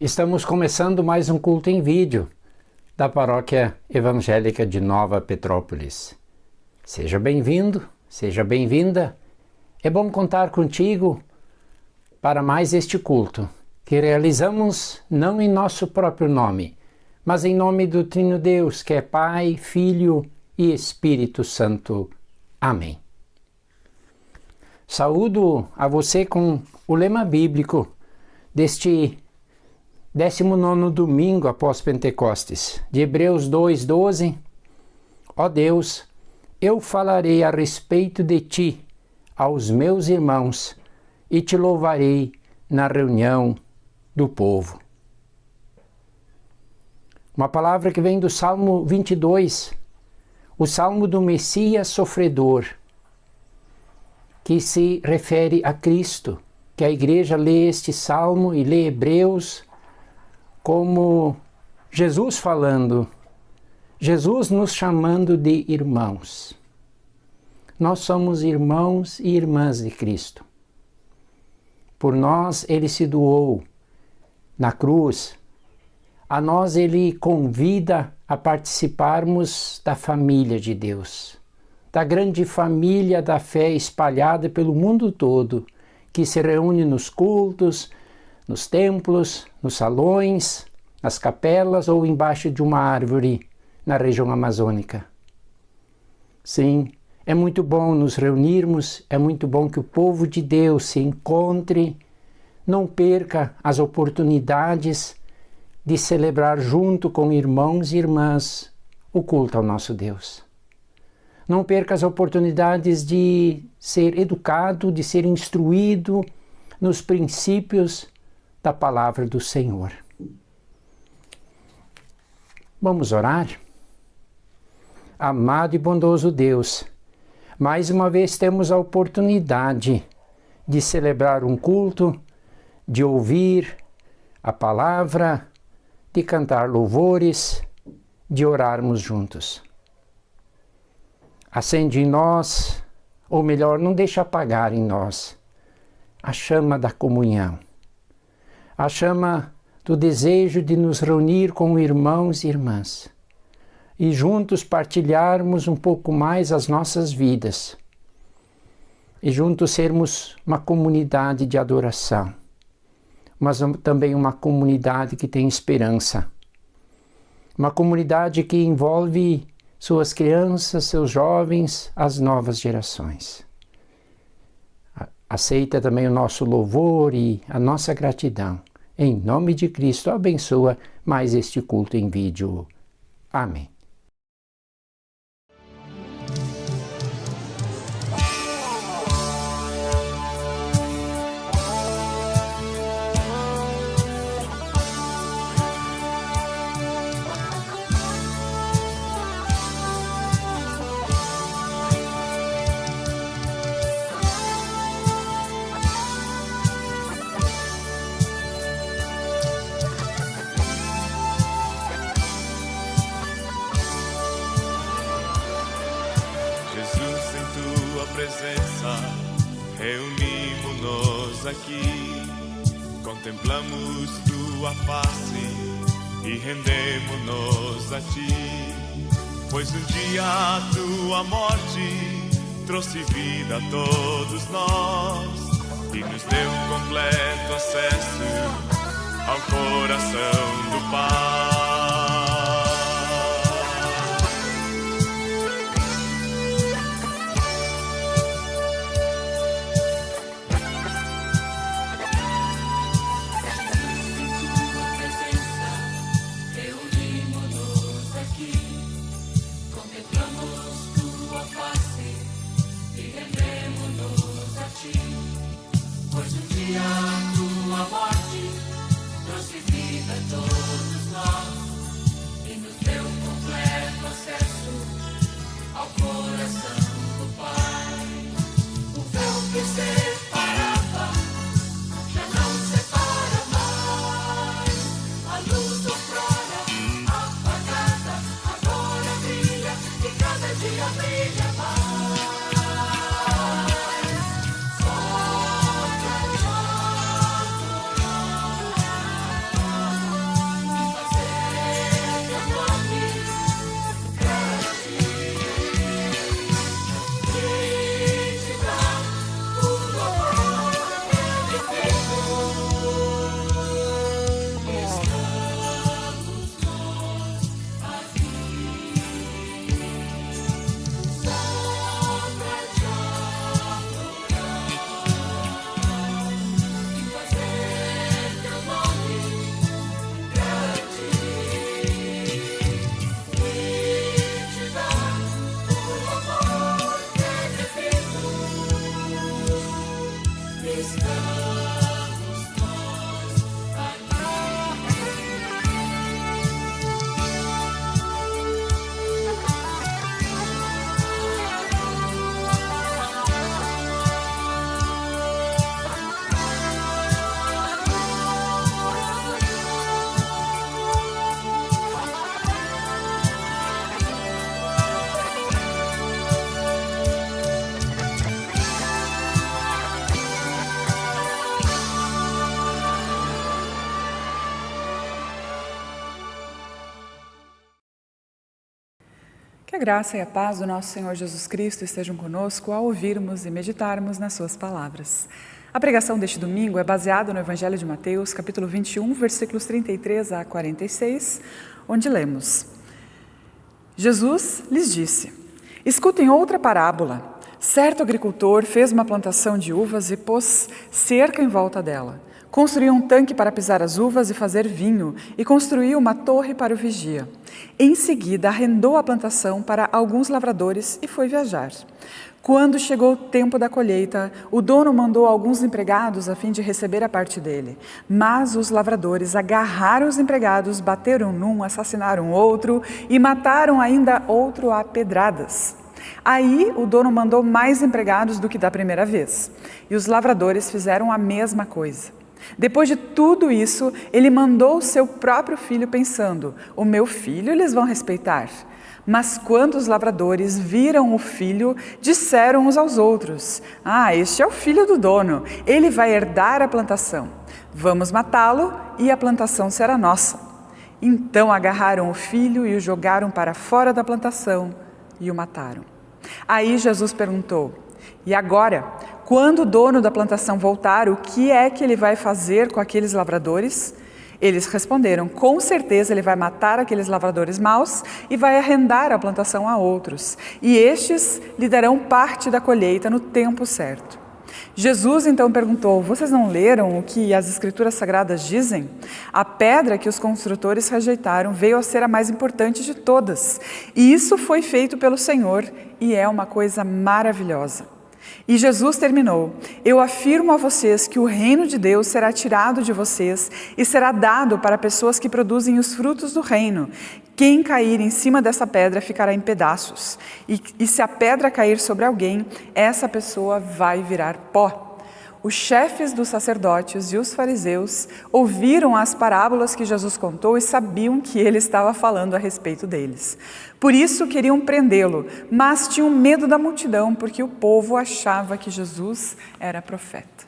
Estamos começando mais um culto em vídeo da Paróquia Evangélica de Nova Petrópolis. Seja bem-vindo, seja bem-vinda. É bom contar contigo para mais este culto, que realizamos não em nosso próprio nome, mas em nome do Trino Deus, que é Pai, Filho e Espírito Santo. Amém. Saúdo a você com o lema bíblico deste 19º domingo após Pentecostes, de Hebreus 2:12. Ó Deus, eu falarei a respeito de ti aos meus irmãos e te louvarei na reunião do povo. Uma palavra que vem do Salmo 22, o Salmo do Messias sofredor, que se refere a Cristo, que a igreja lê este Salmo e lê Hebreus como Jesus falando, Jesus nos chamando de irmãos. Nós somos irmãos e irmãs de Cristo. Por nós ele se doou na cruz. A nós ele convida a participarmos da família de Deus, da grande família da fé espalhada pelo mundo todo, que se reúne nos cultos, nos templos, nos salões, nas capelas ou embaixo de uma árvore na região amazônica. Sim, é muito bom nos reunirmos, é muito bom que o povo de Deus se encontre, não perca as oportunidades de celebrar junto com irmãos e irmãs o culto ao nosso Deus. Não perca as oportunidades de ser educado, de ser instruído nos princípios da palavra do Senhor. Vamos orar? Amado e bondoso Deus, mais uma vez temos a oportunidade de celebrar um culto, de ouvir a palavra, de cantar louvores, de orarmos juntos. Acende em nós, ou melhor, não deixa apagar em nós, a chama da comunhão. A chama do desejo de nos reunir com irmãos e irmãs e juntos partilharmos um pouco mais as nossas vidas e juntos sermos uma comunidade de adoração, mas também uma comunidade que tem esperança, uma comunidade que envolve suas crianças, seus jovens, as novas gerações. Aceita também o nosso louvor e a nossa gratidão. Em nome de Cristo, abençoa mais este culto em vídeo. Amém. Reunimos-nos aqui, contemplamos tua face e rendemos-nos a ti, pois um dia a tua morte trouxe vida a todos nós e nos deu completo acesso ao coração do Pai. Que a graça e a paz do nosso Senhor Jesus Cristo estejam conosco ao ouvirmos e meditarmos nas suas palavras. A pregação deste domingo é baseada no Evangelho de Mateus, capítulo 21, versículos 33 a 46, onde lemos: Jesus lhes disse: escutem outra parábola. Certo agricultor fez uma plantação de uvas e pôs cerca em volta dela. Construiu um tanque para pisar as uvas e fazer vinho, e construiu uma torre para o vigia. Em seguida, arrendou a plantação para alguns lavradores e foi viajar. Quando chegou o tempo da colheita, o dono mandou alguns empregados a fim de receber a parte dele. Mas os lavradores agarraram os empregados, bateram num, assassinaram outro e mataram ainda outro a pedradas. Aí o dono mandou mais empregados do que da primeira vez, e os lavradores fizeram a mesma coisa. Depois de tudo isso, ele mandou seu próprio filho pensando: o meu filho eles vão respeitar. Mas quando os lavradores viram o filho, disseram uns aos outros: este é o filho do dono, ele vai herdar a plantação. Vamos matá-lo e a plantação será nossa. Então agarraram o filho e o jogaram para fora da plantação e o mataram. Aí Jesus perguntou: e agora, quando o dono da plantação voltar, o que é que ele vai fazer com aqueles lavradores? Eles responderam: com certeza ele vai matar aqueles lavradores maus e vai arrendar a plantação a outros, e estes lhe darão parte da colheita no tempo certo. Jesus então perguntou: vocês não leram o que as Escrituras Sagradas dizem? A pedra que os construtores rejeitaram veio a ser a mais importante de todas, e isso foi feito pelo Senhor, e é uma coisa maravilhosa. E Jesus terminou: eu afirmo a vocês que o reino de Deus será tirado de vocês e será dado para pessoas que produzem os frutos do reino. Quem cair em cima dessa pedra ficará em pedaços, e se a pedra cair sobre alguém, essa pessoa vai virar pó. Os chefes dos sacerdotes e os fariseus ouviram as parábolas que Jesus contou e sabiam que ele estava falando a respeito deles. Por isso queriam prendê-lo, mas tinham medo da multidão, porque o povo achava que Jesus era profeta.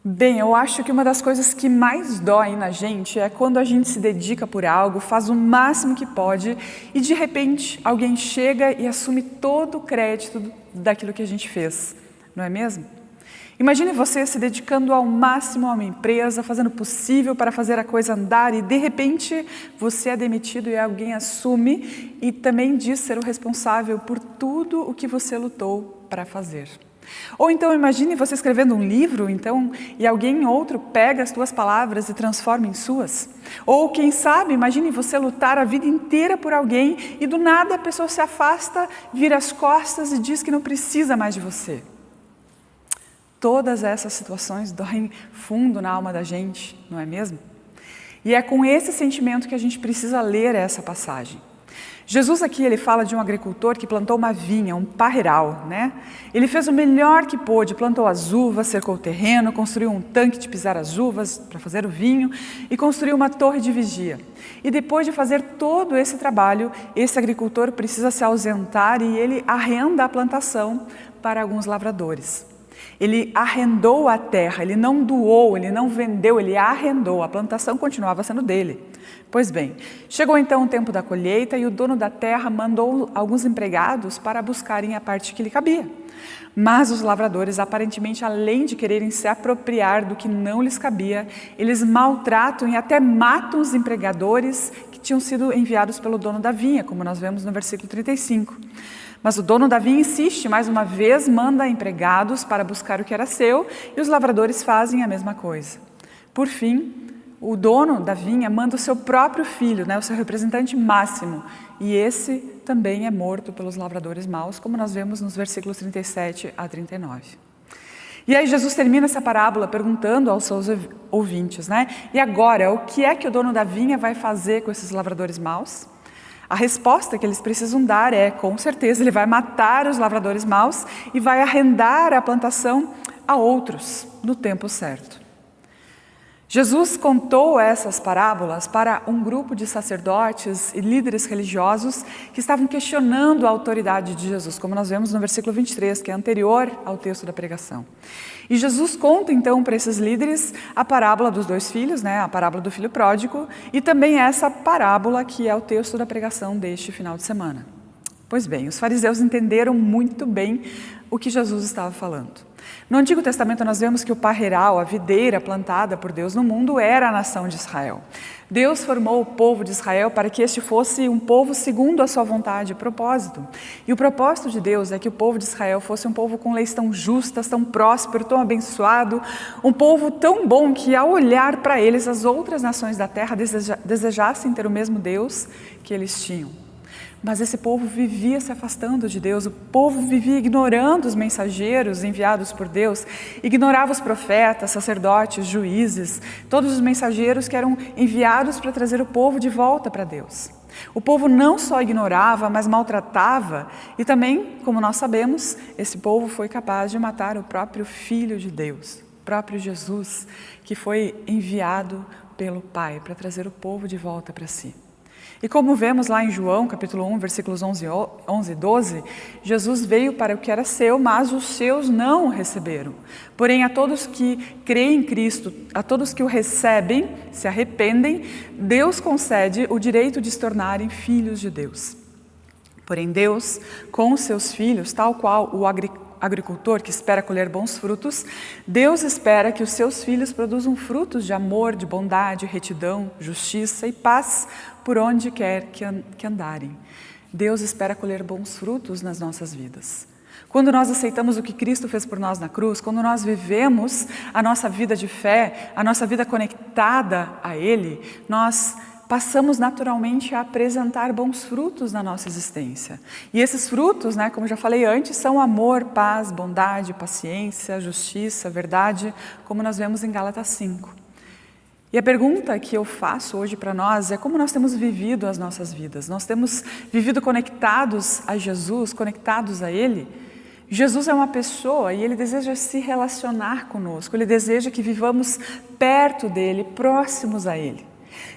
Bem, eu acho que uma das coisas que mais dói na gente é quando a gente se dedica por algo, faz o máximo que pode e de repente alguém chega e assume todo o crédito daquilo que a gente fez, não é mesmo? Imagine você se dedicando ao máximo a uma empresa, fazendo o possível para fazer a coisa andar e de repente você é demitido e alguém assume e também diz ser o responsável por tudo o que você lutou para fazer. Ou então imagine você escrevendo um livro, e alguém outro pega as tuas palavras e transforma em suas. Ou quem sabe, imagine você lutar a vida inteira por alguém e do nada a pessoa se afasta, vira as costas e diz que não precisa mais de você. Todas essas situações doem fundo na alma da gente, não é mesmo? E é com esse sentimento que a gente precisa ler essa passagem. Jesus aqui ele fala de um agricultor que plantou uma vinha, um parreiral, né? Ele fez o melhor que pôde, plantou as uvas, cercou o terreno, construiu um tanque de pisar as uvas para fazer o vinho e construiu uma torre de vigia. E depois de fazer todo esse trabalho, esse agricultor precisa se ausentar e ele arrenda a plantação para alguns lavradores. Ele arrendou a terra, ele não doou, ele não vendeu, ele arrendou, a plantação continuava sendo dele. Pois bem, chegou então o tempo da colheita e o dono da terra mandou alguns empregados para buscarem a parte que lhe cabia. Mas os lavradores, aparentemente, além de quererem se apropriar do que não lhes cabia, eles maltratam e até matam os empregadores que tinham sido enviados pelo dono da vinha, como nós vemos no versículo 35. Mas o dono da vinha insiste, mais uma vez manda empregados para buscar o que era seu e os lavradores fazem a mesma coisa. Por fim, o dono da vinha manda o seu próprio filho, o seu representante máximo, e esse também é morto pelos lavradores maus, como nós vemos nos versículos 37 a 39. E aí Jesus termina essa parábola perguntando aos seus ouvintes, e agora, o que é que o dono da vinha vai fazer com esses lavradores maus? A resposta que eles precisam dar é, com certeza, ele vai matar os lavradores maus e vai arrendar a plantação a outros no tempo certo. Jesus contou essas parábolas para um grupo de sacerdotes e líderes religiosos que estavam questionando a autoridade de Jesus, como nós vemos no versículo 23, que é anterior ao texto da pregação. E Jesus conta então para esses líderes a parábola dos dois filhos, a parábola do filho pródigo, e também essa parábola que é o texto da pregação deste final de semana. Pois bem, os fariseus entenderam muito bem o que Jesus estava falando. No Antigo Testamento nós vemos que o parreiral, a videira plantada por Deus no mundo, era a nação de Israel. Deus formou o povo de Israel para que este fosse um povo segundo a sua vontade e propósito. E o propósito de Deus é que o povo de Israel fosse um povo com leis tão justas, tão próspero, tão abençoado, um povo tão bom que ao olhar para eles as outras nações da terra desejassem ter o mesmo Deus que eles tinham. Mas esse povo vivia se afastando de Deus, o povo vivia ignorando os mensageiros enviados por Deus, ignorava os profetas, sacerdotes, juízes, todos os mensageiros que eram enviados para trazer o povo de volta para Deus. O povo não só ignorava, mas maltratava e também, como nós sabemos, esse povo foi capaz de matar o próprio Filho de Deus, o próprio Jesus, que foi enviado pelo Pai para trazer o povo de volta para si. E como vemos lá em João, capítulo 1, versículos 11 e 12, Jesus veio para o que era seu, mas os seus não o receberam. Porém, a todos que creem em Cristo, a todos que o recebem, se arrependem, Deus concede o direito de se tornarem filhos de Deus. Porém, Deus, com os seus filhos, tal qual o agricultor que espera colher bons frutos, Deus espera que os seus filhos produzam frutos de amor, de bondade, retidão, justiça e paz por onde quer que andarem. Deus espera colher bons frutos nas nossas vidas. Quando nós aceitamos o que Cristo fez por nós na cruz, quando nós vivemos a nossa vida de fé, a nossa vida conectada a Ele, nós passamos naturalmente a apresentar bons frutos na nossa existência. E esses frutos, como já falei antes, são amor, paz, bondade, paciência, justiça, verdade, como nós vemos em Gálatas 5. E a pergunta que eu faço hoje para nós é como nós temos vivido as nossas vidas. Nós temos vivido conectados a Jesus, conectados a Ele? Jesus é uma pessoa e Ele deseja se relacionar conosco, Ele deseja que vivamos perto dEle, próximos a Ele.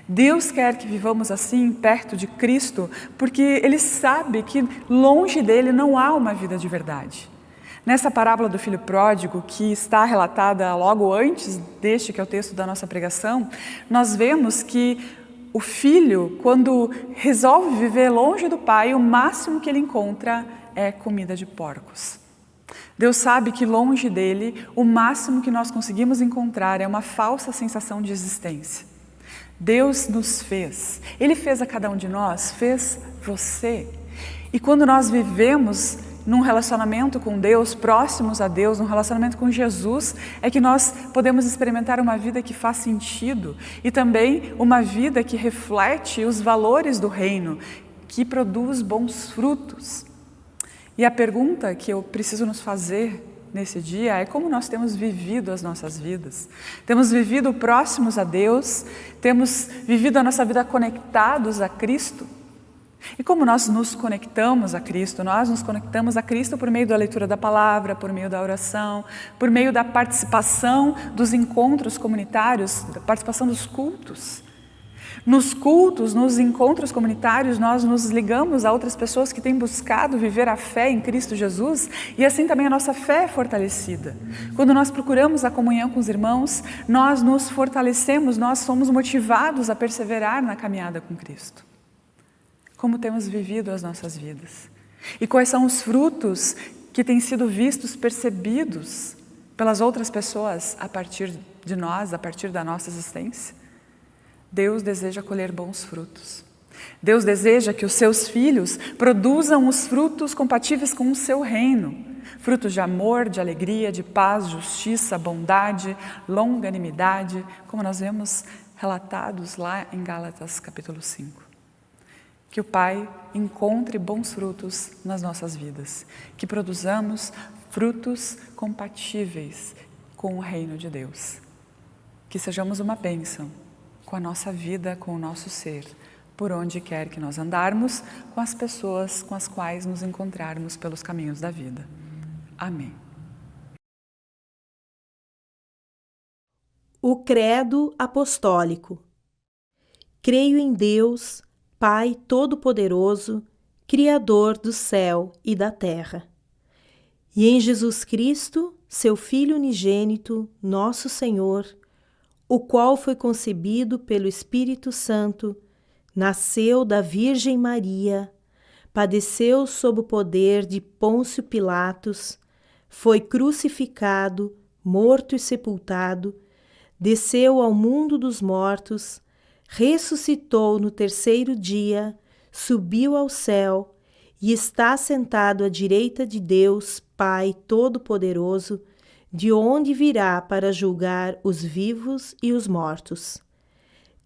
Deus quer que vivamos assim, perto de Cristo, porque Ele sabe que longe dEle não há uma vida de verdade. Nessa parábola do filho pródigo, que está relatada logo antes deste que é o texto da nossa pregação, nós vemos que o filho, quando resolve viver longe do pai, o máximo que ele encontra é comida de porcos. Deus sabe que longe dele, o máximo que nós conseguimos encontrar é uma falsa sensação de existência. Deus nos fez, Ele fez a cada um de nós, fez você. E quando nós vivemos num relacionamento com Deus, próximos a Deus, num relacionamento com Jesus, é que nós podemos experimentar uma vida que faz sentido e também uma vida que reflete os valores do reino, que produz bons frutos. E a pergunta que eu preciso nos fazer nesse dia é como nós temos vivido as nossas vidas. Temos vivido próximos a Deus, temos vivido a nossa vida conectados a Cristo. E como nós nos conectamos a Cristo? Nós nos conectamos a Cristo por meio da leitura da palavra, por meio da oração, por meio da participação dos encontros comunitários, da participação dos cultos. Nos cultos, nos encontros comunitários, nós nos ligamos a outras pessoas que têm buscado viver a fé em Cristo Jesus e assim também a nossa fé é fortalecida. Quando nós procuramos a comunhão com os irmãos, nós nos fortalecemos, nós somos motivados a perseverar na caminhada com Cristo. Como temos vivido as nossas vidas? E quais são os frutos que têm sido vistos, percebidos pelas outras pessoas a partir de nós, a partir da nossa existência? Deus deseja colher bons frutos. Deus deseja que os seus filhos produzam os frutos compatíveis com o seu reino. Frutos de amor, de alegria, de paz, justiça, bondade, longanimidade, como nós vemos relatados lá em Gálatas capítulo 5. Que o Pai encontre bons frutos nas nossas vidas, que produzamos frutos compatíveis com o reino de Deus, que sejamos uma bênção com a nossa vida, com o nosso ser, por onde quer que nós andarmos, com as pessoas com as quais nos encontrarmos pelos caminhos da vida. Amém. O Credo Apostólico. Creio em Deus, Pai Todo-Poderoso, Criador do céu e da terra, e em Jesus Cristo, seu Filho unigênito, nosso Senhor, o qual foi concebido pelo Espírito Santo, nasceu da Virgem Maria, padeceu sob o poder de Pôncio Pilatos, foi crucificado, morto e sepultado, desceu ao mundo dos mortos, ressuscitou no terceiro dia, subiu ao céu e está sentado à direita de Deus, Pai Todo-Poderoso, de onde virá para julgar os vivos e os mortos.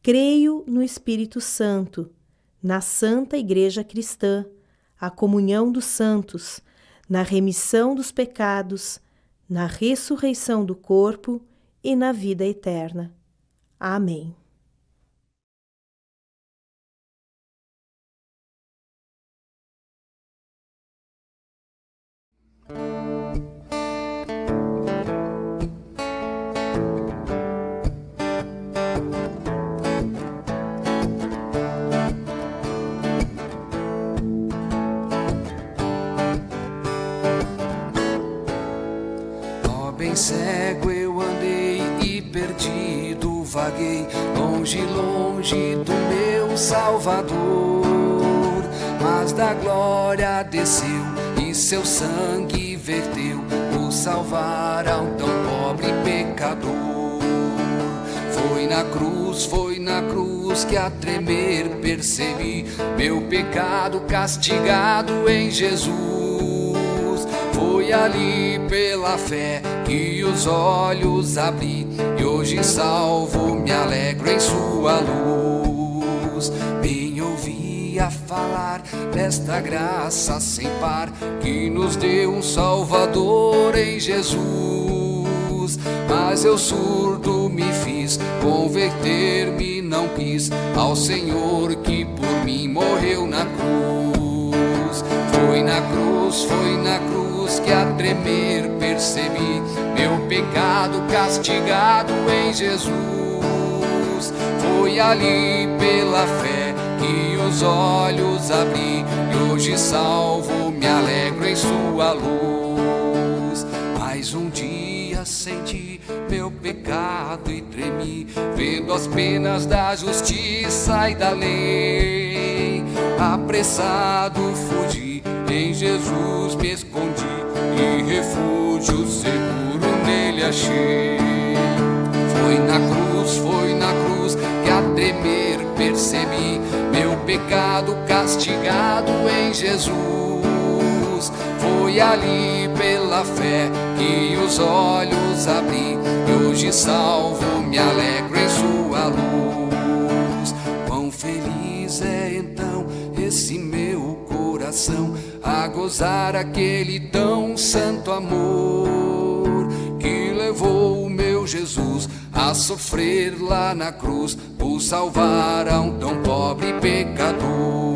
Creio no Espírito Santo, na Santa Igreja Cristã, a comunhão dos santos, na remissão dos pecados, na ressurreição do corpo e na vida eterna. Amém. Cego eu andei e perdido vaguei, longe, longe do meu Salvador. Mas da glória desceu e seu sangue verteu, por salvar a um tão pobre pecador. Foi na cruz que a tremer percebi meu pecado castigado em Jesus. Foi ali pela fé que os olhos abri, e hoje salvo me alegro em sua luz. Bem ouvia falar desta graça sem par, que nos deu um Salvador em Jesus. Mas eu surdo me fiz, converter-me não quis ao Senhor que por mim morreu na cruz. Foi na cruz que a tremer percebi meu pecado castigado em Jesus. Foi ali pela fé que os olhos abri, e hoje salvo me alegro em sua luz. Mais um dia senti meu pecado e tremi, vendo as penas da justiça e da lei. Apressado fugi, em Jesus me escondi, e refúgio seguro nele achei. Foi na cruz que a tremer percebi meu pecado castigado em Jesus. Foi ali pela fé que os olhos abri, e hoje salvo me alegro em sua luz. Quão feliz é então esse meu coração a gozar aquele tão santo amor, que levou o meu Jesus a sofrer lá na cruz, por salvar a um tão pobre pecador.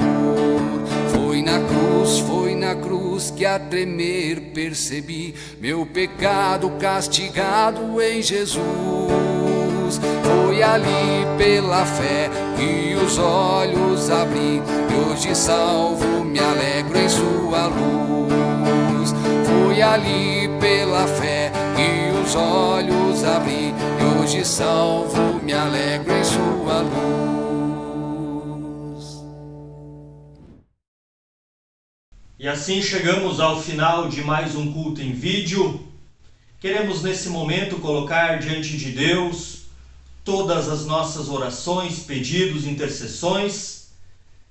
Foi na cruz que a tremer percebi meu pecado castigado em Jesus. Foi ali pela fé que os olhos abri, e hoje salvo me alegro em sua luz. Foi ali pela fé que os olhos abri, e hoje salvo me alegro em sua luz. E assim chegamos ao final de mais um culto em vídeo. Queremos nesse momento colocar diante de Deus todas as nossas orações, pedidos, intercessões,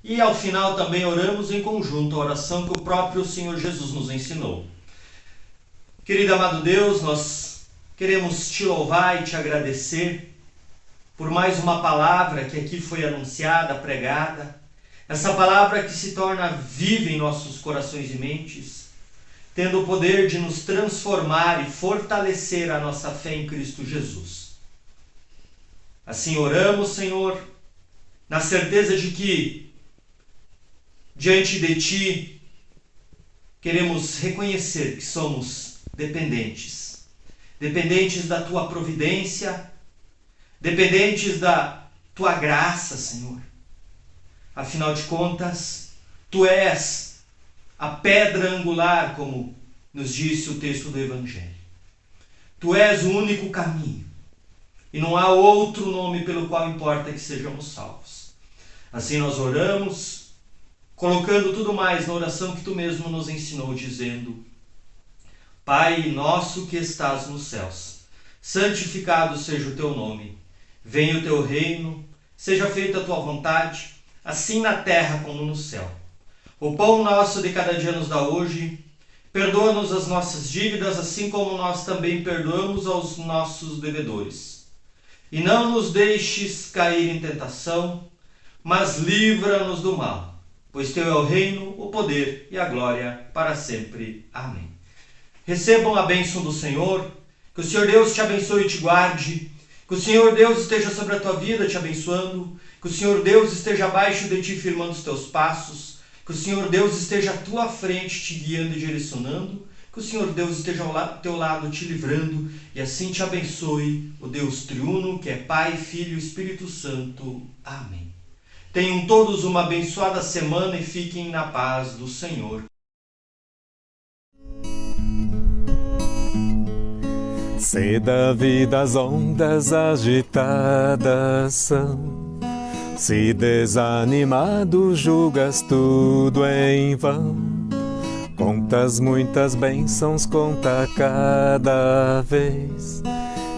e ao final também oramos em conjunto a oração que o próprio Senhor Jesus nos ensinou. Querido amado Deus, nós queremos te louvar e te agradecer por mais uma palavra que aqui foi anunciada, pregada, essa palavra que se torna viva em nossos corações e mentes, tendo o poder de nos transformar e fortalecer a nossa fé em Cristo Jesus. Assim oramos, Senhor, na certeza de que, diante de Ti, queremos reconhecer que somos dependentes. Dependentes da Tua providência, dependentes da Tua graça, Senhor. Afinal de contas, Tu és a pedra angular, como nos disse o texto do Evangelho. Tu és o único caminho, e não há outro nome pelo qual importa que sejamos salvos. Assim nós oramos, colocando tudo mais na oração que tu mesmo nos ensinou, dizendo: Pai nosso que estás nos céus, santificado seja o teu nome. Venha o teu reino, seja feita a tua vontade, assim na terra como no céu. O pão nosso de cada dia nos dá hoje. Perdoa-nos as nossas dívidas, assim como nós também perdoamos aos nossos devedores. E não nos deixes cair em tentação, mas livra-nos do mal. Pois teu é o reino, o poder e a glória para sempre. Amém. Recebam a bênção do Senhor. Que o Senhor Deus te abençoe e te guarde. Que o Senhor Deus esteja sobre a tua vida te abençoando. Que o Senhor Deus esteja abaixo de ti firmando os teus passos. Que o Senhor Deus esteja à tua frente te guiando e direcionando. Que o Senhor Deus esteja ao teu lado te livrando. E assim te abençoe o Deus triuno, que é Pai, Filho e Espírito Santo. Amém. Tenham todos uma abençoada semana e fiquem na paz do Senhor. Se da vida as ondas agitadas são, se desanimado julgas tudo em vão, contas muitas bênçãos, conta cada vez,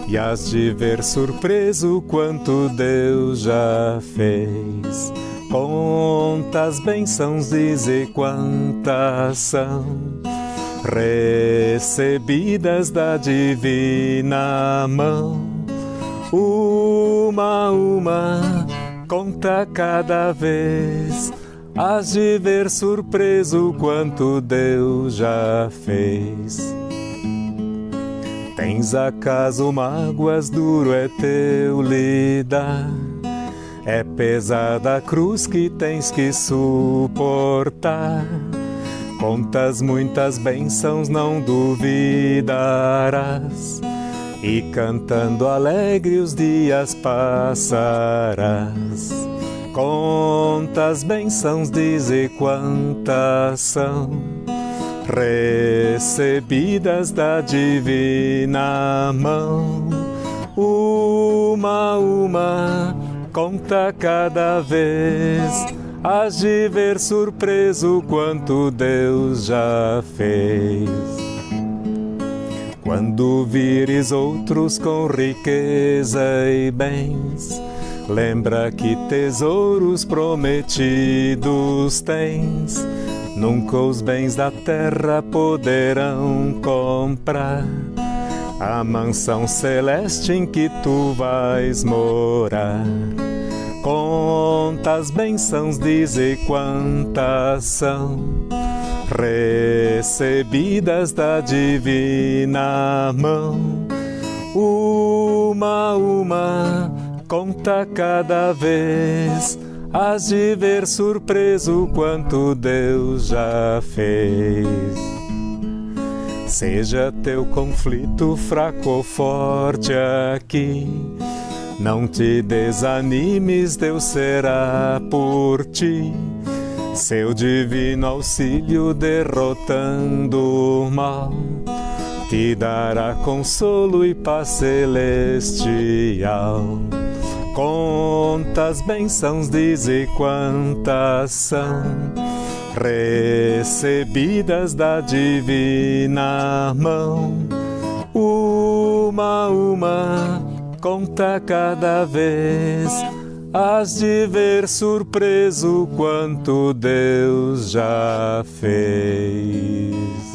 e has de ver surpreso quanto Deus já fez. Conta as bênçãos, dize quantas são, recebidas da divina mão. Uma a uma, conta cada vez, has de ver surpreso quanto Deus já fez. Tens acaso mágoas, duro é teu lidar, é pesada a cruz que tens que suportar. Contas muitas bênçãos, não duvidarás, e cantando alegre os dias passarás. Contas bênçãos, dize quantas são, recebidas da divina mão. Uma a uma, conta cada vez, has de ver surpreso quanto Deus já fez. Quando vires outros com riqueza e bens, lembra que tesouros prometidos tens. Nunca os bens da terra poderão comprar a mansão celeste em que tu vais morar. Conta as bênçãos, dize quantas são, recebidas da divina mão. Uma a uma, conta cada vez, has de ver surpreso quanto Deus já fez. Seja teu conflito fraco ou forte aqui, não te desanimes, Deus será por ti. Seu divino auxílio derrotando o mal, te dará consolo e paz celestial. Conta as bênçãos, dize quantas são, recebidas da divina mão. Uma a uma, conta cada vez, has de ver surpreso quanto Deus já fez.